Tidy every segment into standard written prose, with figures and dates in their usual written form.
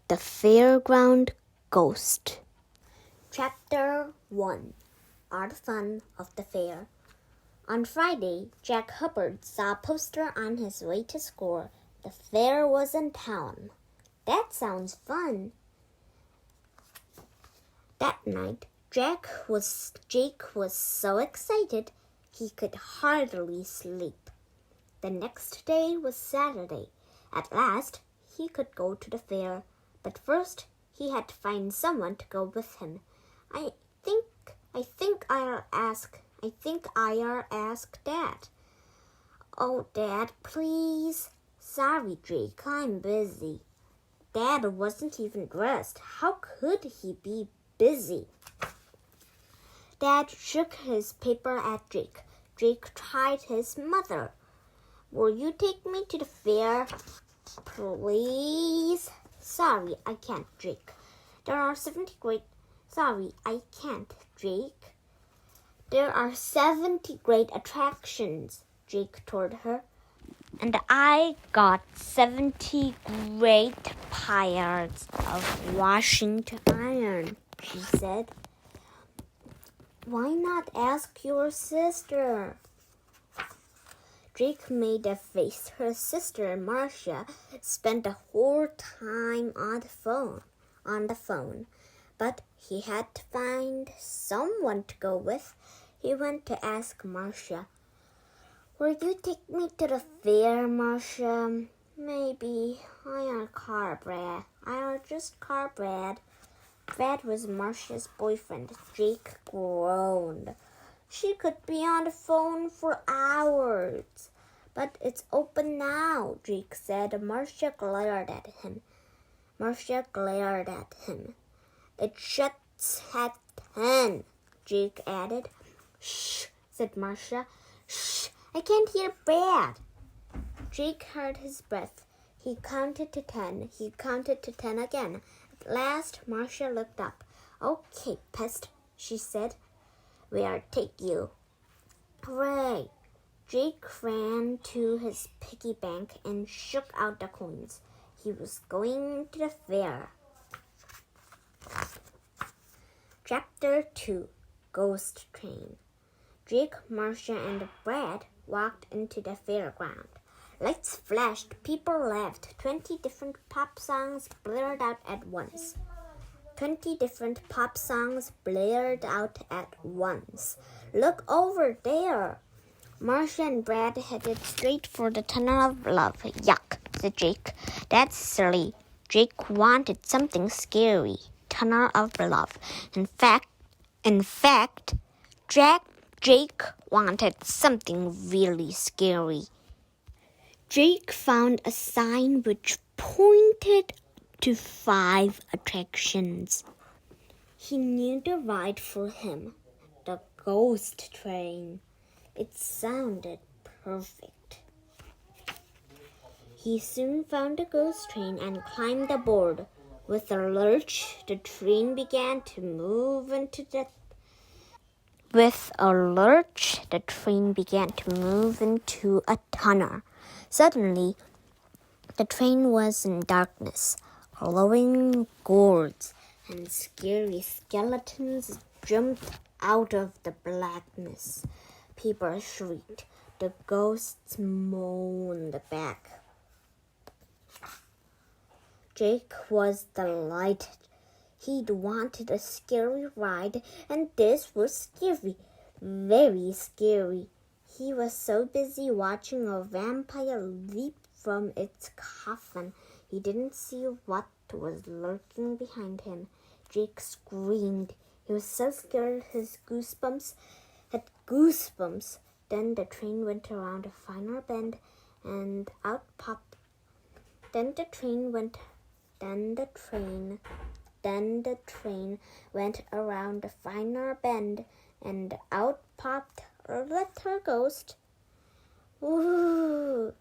The Fairground Ghost. Chapter 1. All the Fun of the Fair. On Friday, Jack Hubbard saw a poster on his way to school. The fair was in town. That sounds fun. That night, Jake was so excited he could hardly sleep. The next day was Saturday. At last, he could go to the fair, but first he had to find someone to go with him. I think I'll ask Dad. Oh, Dad, please. Sorry, Jake, I'm busy. Dad wasn't even dressed. How could he be busy? Dad shook his paper at Jake. Jake tried his mother. Will you take me to the fair? Please. Sorry, I can't, Jake. There are 70 great attractions, Jake told her. And I got 70 great piles of washing to iron, she said. Why not ask your sister? Jake made a face. Her sister, Marcia, spent the whole time on the phone. But he had to find someone to go with. He went to ask Marcia. Will you take me to the fair, Marcia? Maybe. I'll just call Brad. Brad was Marcia's boyfriend. Jake groaned. She could be on the phone for hours. But it's open now, Jake said. Marcia glared at him. It shuts at 10, Jake added. Shh, said Marcia. Shh, I can't hear Brad. Jake held his breath. He counted to 10. He counted to 10 again. At last, Marcia looked up. Okay, pest, she said. Where'll take you? Hooray! Jake ran to his piggy bank and shook out the coins. He was going to the fair. Chapter 2. Ghost Train. Jake, Marcia, and Brad walked into the fairground. Lights flashed. People laughed. 20 different pop songs blared out at once. Look over there. Marcia and Brad headed straight for the Tunnel of Love. Yuck, said Jake. That's silly. Jake wanted something scary. Tunnel of Love. In fact, Jake wanted something really scary. Jake found a sign which pointed to 5 attractions. He knew the ride for him. The ghost train. It sounded perfect. He soon found the ghost train and climbed aboard. With a lurch, the train began to move into a tunnel. Suddenly, the train was in darkness. Glowing gourds and scary skeletons jumped out of the blackness. People shrieked. The ghosts moaned back. Jake was delighted. He'd wanted a scary ride, and this was scary, very scary. He was so busy watching a vampire leap from its coffin, he didn't see what was lurking behind him. Jake screamed. He was so scared his had goosebumps. Then the train went around a final bend, and out popped. Then the train went around the final bend, and out popped a little ghost. Ooh!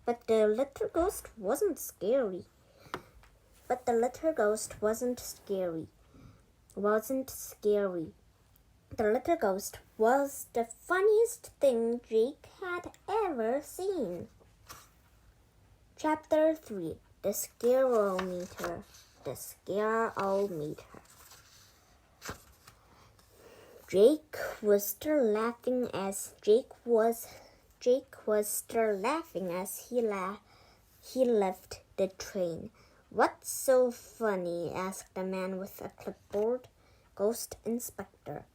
But the little ghost wasn't scary. The little ghost was the funniest thing Jake had ever seen. Chapter 3. The Scarometer. the scarometer. Jake was still laughing as he left the train. What's so funny? Asked the man with a clipboard. Ghost inspector.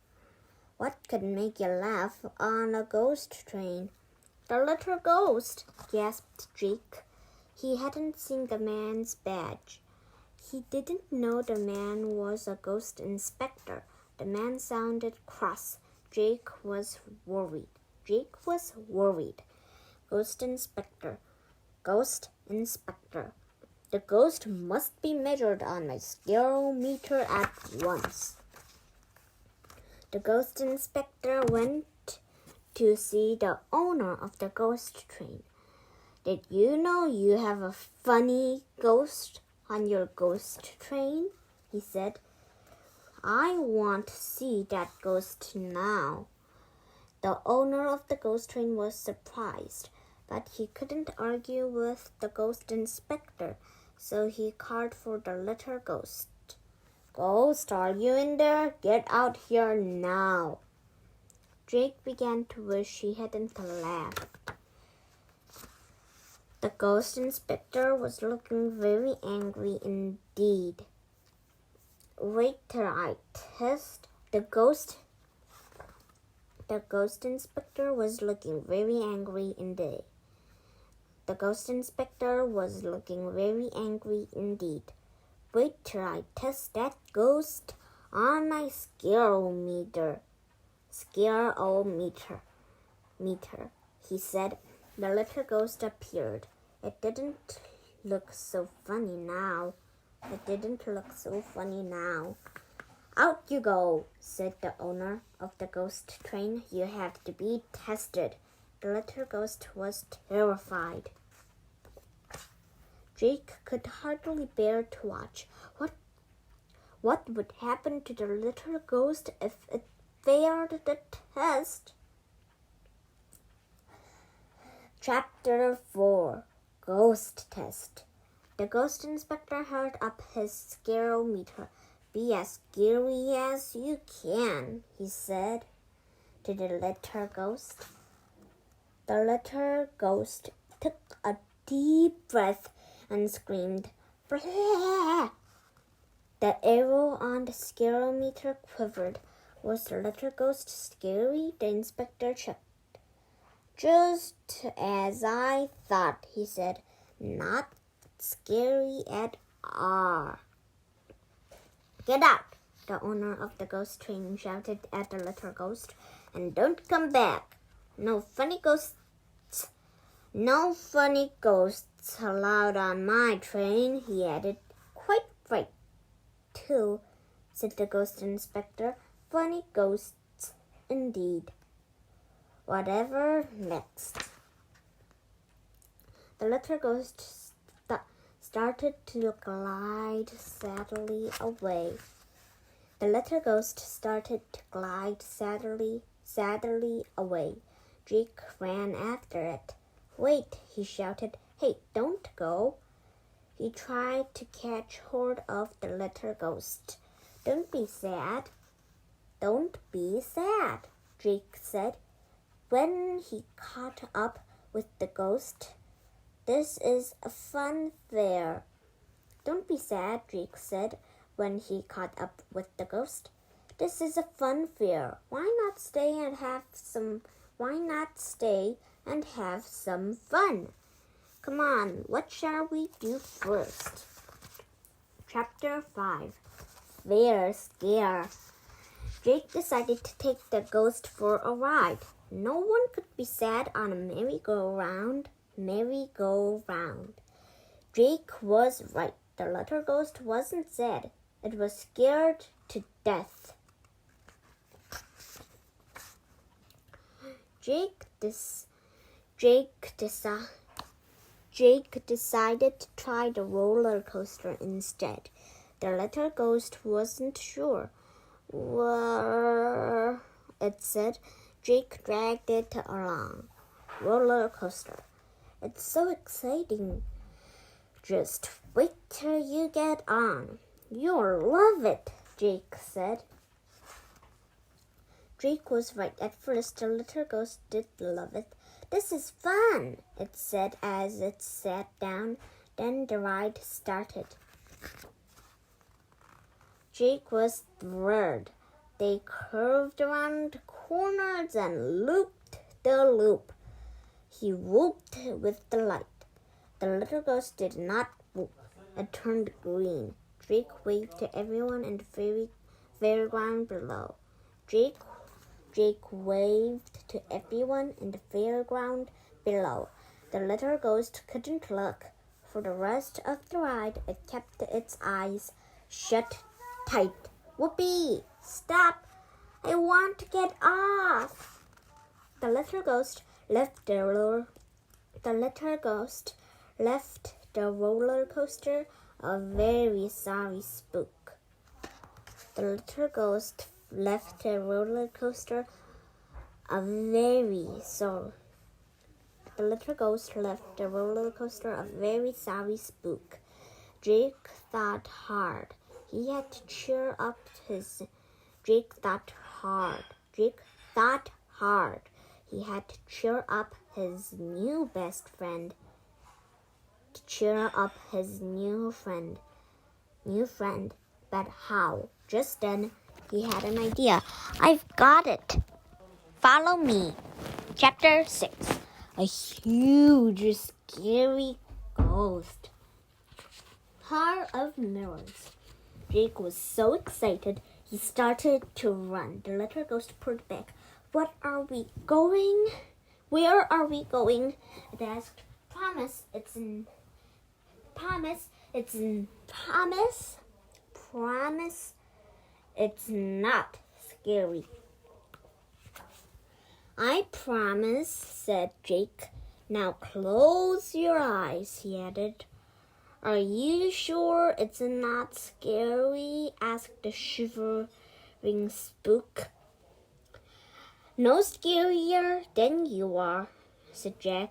What could make you laugh on a ghost train? The little ghost, gasped Jake. He hadn't seen the man's badge. He didn't know the man was a ghost inspector. The man sounded cross. Jake was worried. Ghost inspector. The ghost must be measured on my scarometer at once. The ghost inspector went to see the owner of the ghost train. Did you know you have a funny ghost on your ghost train? He said. I want to see that ghost now. The owner of the ghost train was surprised, but he couldn't argue with the ghost inspector, so he called for the little ghost. Ghost, are you in there? Get out here now. Jake began to wish he hadn't laughed. The ghost inspector was looking very angry indeed. Wait till I test. The ghost inspector was looking very angry indeed. Wait till I test that ghost on my scarometer, he said. The little ghost appeared. It didn't look so funny now. Out you go, said the owner of the ghost train. You have to be tested. The little ghost was terrified. Jake could hardly bear to watch. What would happen to the little ghost if it failed the test? Chapter 4. Ghost Test. The ghost inspector held up his scarometer. Be as scary as you can, he said to the little ghost. The little ghost took a deep breath and screamed, Blah! The arrow on the scarometer quivered. Was the little ghost scary? The inspector checked. Just as I thought, he said. Not scary at all. Get out, the owner of the ghost train shouted at the little ghost, and don't come back. No funny ghosts allowed on my train, he added. Quite right, too, said the ghost inspector. Funny ghosts, indeed. Whatever next? The little ghost started to glide sadly away. Jake ran after it. Wait, he shouted. Hey, don't go. He tried to catch hold of the little ghost. Don't be sad, Jake said. When he caught up with the ghost, this is a fun fair. Don't be sad, Jake said when he caught up with the ghost. This is a fun fair. Why not stay and have some fun? Come on, what shall we do first? Chapter 5. Fair Scare. Jake decided to take the ghost for a ride. No one could be sad on a merry-go-round. Jake was right. The little ghost wasn't sad. It was scared to death. Jake decided to try the roller coaster instead. The little ghost wasn't sure where it said. Jake dragged it along. Roller coaster. It's so exciting. Just Wait till you get on. You'll love it, Jake said. Jake was right. At first, the little ghost did love it. This is fun, it said as it sat down. Then the ride started. Jake was thrilled. They curved around corners and looped the loop. He whooped with delight. The little ghost did not whoop. It turned green. Jake waved to everyone in the fairground below. Jake waved to everyone in the fairground below. The little ghost couldn't look. For the rest of the ride, it kept its eyes shut tight. Whoopee! Stop! I want to get off. The little ghost left the roller coaster a very sorry spook. The little ghost left the roller coaster a very sorry spook. Jake thought hard. He had to cheer up his Jake thought hard. He had to cheer up his new best friend. But how? Just then, he had an idea. I've got it. Follow me. Chapter 6. A huge, scary ghost. Car of mirrors. Jake was so excited, he started to run. The little ghost pulled back. Where are we going? It asked. Promise, it's not scary. I promise, said Jake. Now close your eyes, he added. Are you sure it's not scary? Asked the shivering spook. No scarier than you are, said Jake.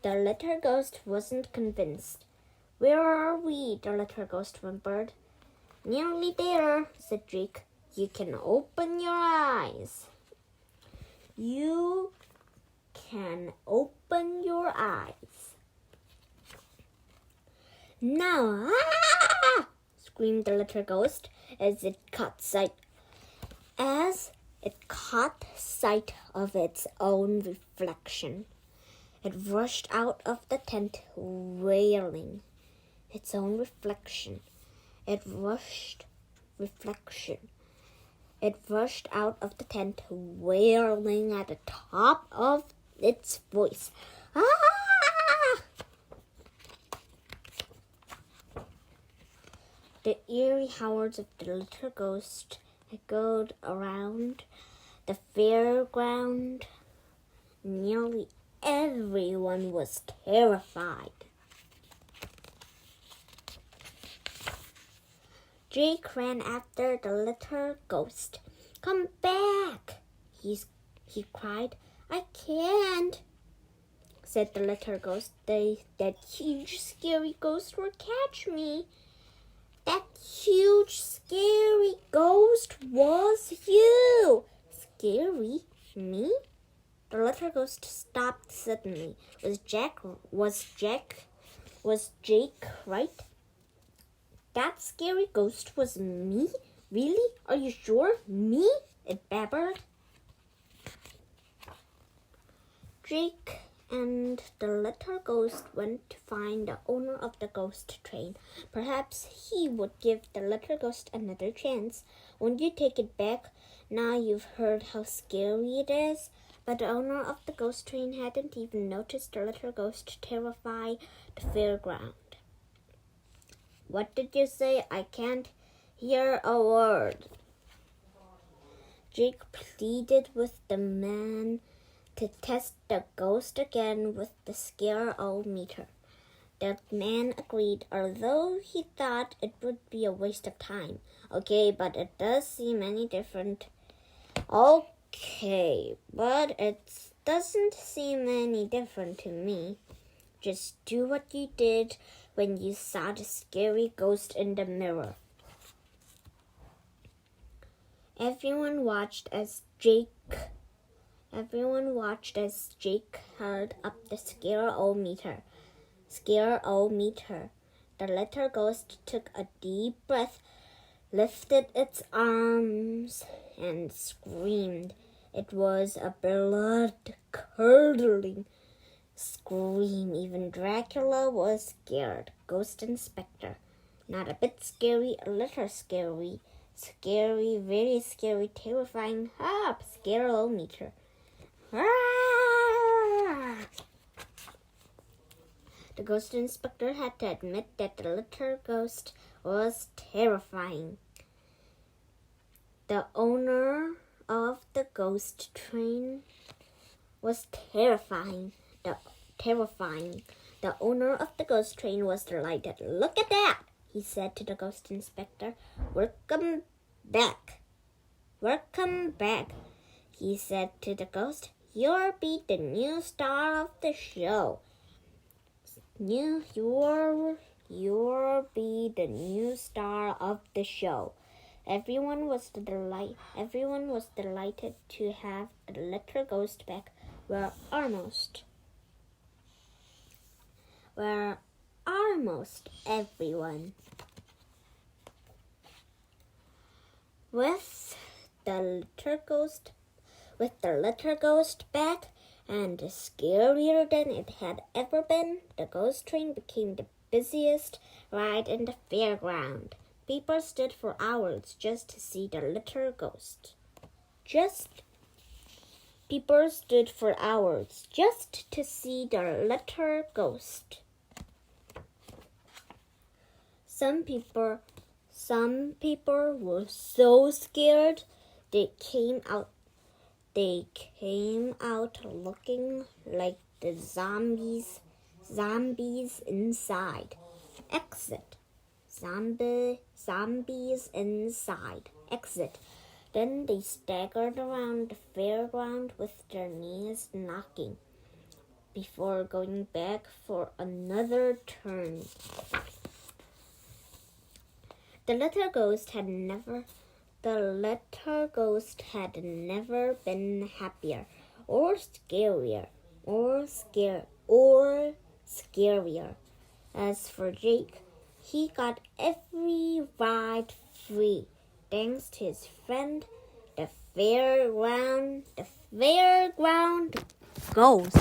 The little ghost wasn't convinced. Where are we? The little ghost whimpered. Nearly there, said Jake. You can open your eyes. You can open your eyes. Now, screamed the little ghost as it caught sight of its own reflection. It rushed out of the tent, wailing. Its own reflection. It rushed out of the tent, wailing at the top of its voice. Ah! The eerie howls of the little ghost echoed around the fairground. Nearly everyone was terrified. Jake ran after the little ghost. Come back, he cried. I can't, said the little ghost. That huge, scary ghost will catch me. That huge, scary ghost was you. Scary? Me? The little ghost stopped suddenly. Was Jake right? That scary ghost was me? Really? Are you sure? Me? It babbled. Jake and the little ghost went to find the owner of the ghost train. Perhaps he would give the little ghost another chance. Won't you take it back? Now you've heard how scary it is. But the owner of the ghost train hadn't even noticed the little ghost terrify the fairground. What did you say? I can't hear a word. Jake pleaded with the man to test the ghost again with the scare-o-meter. The man agreed, although he thought it would be a waste of time. Okay, but it does seem any different. Okay, but it doesn't seem any different to me. Just do what you did when you saw the scary ghost in the mirror. Everyone watched as Jake held up the scare-o-meter. Scare-o-meter. The little ghost took a deep breath, lifted its arms, and screamed. It was a blood-curdling scream. Even Dracula was scared. Ghost Inspector. Not a bit scary, a little scary. Scary, very scary, terrifying. Hop, scare-o-meter. The Ghost Inspector had to admit that the little ghost was terrifying. The owner of the ghost train was terrifying. The owner of the ghost train was delighted. Look at that, he said to the Ghost Inspector. Welcome back. Welcome back, he said to the ghost. You'll be the new star of the show. You'll be the new star of the show. Everyone was delighted to have the little ghost back. Where almost everyone. With the little ghost back and scarier than it had ever been, the ghost train became the busiest ride in the fairground. People stood for hours just to see the little ghost. People stood for hours just to see the little ghost. Some people were so scared they came out looking like the zombies inside. Exit. Zombies inside. Exit. Then they staggered around the fairground with their knees knocking before going back for another turn. The little ghost had never been happier or scarier. As for Jake, he got every ride free, thanks to his friend, the fairground ghost.